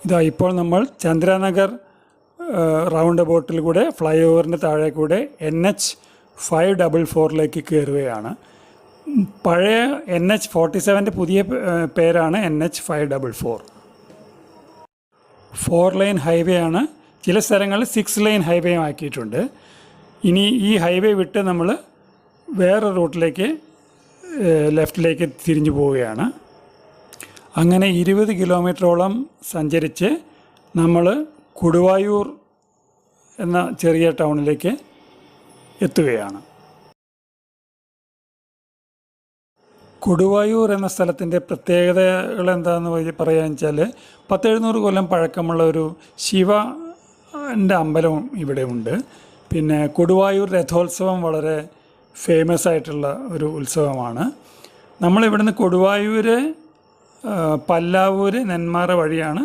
ഇതാ ഇപ്പോൾ നമ്മൾ ചന്ദ്രനഗർ റൗണ്ട് അബൌട്ടിൽ കൂടെ ഫ്ലൈ ഓവറിൻ്റെ താഴെ കൂടെ NH544 കയറുകയാണ്. പഴയ NH47 പുതിയ പേരാണ് NH544. 4 ലൈൻ ഹൈവേ ആണ്. ചില സ്ഥലങ്ങളിൽ 6 ലൈൻ ഹൈവേ ആക്കിയിട്ടുണ്ട്. ഇനി ഈ ഹൈവേ വിട്ട് നമ്മൾ വേറെ റൂട്ടിലേക്ക് ലെഫ്റ്റിലേക്ക് തിരിഞ്ഞു പോവുകയാണ്. അങ്ങനെ 20 കിലോമീറ്ററോളം സഞ്ചരിച്ച് നമ്മൾ കൊടുവായൂർ എന്ന ചെറിയ ടൗണിലേക്ക് എത്തുകയാണ്. കൊടുവായൂർ എന്ന സ്ഥലത്തിൻ്റെ പ്രത്യേകതകൾ എന്താണെന്ന് പറയാന്ന് വെച്ചാൽ 1700 കൊല്ലം പഴക്കമുള്ള ഒരു ശിവൻ്റെ അമ്പലം ഇവിടെ ഉണ്ട്. പിന്നെ കൊടുവായൂർ രഥോത്സവം വളരെ ഫേമസ് ആയിട്ടുള്ള ഒരു ഉത്സവമാണ്. നമ്മളിവിടുന്ന് കൊടുവായൂർ, പല്ലാവൂർ, നെന്മാറ വഴിയാണ്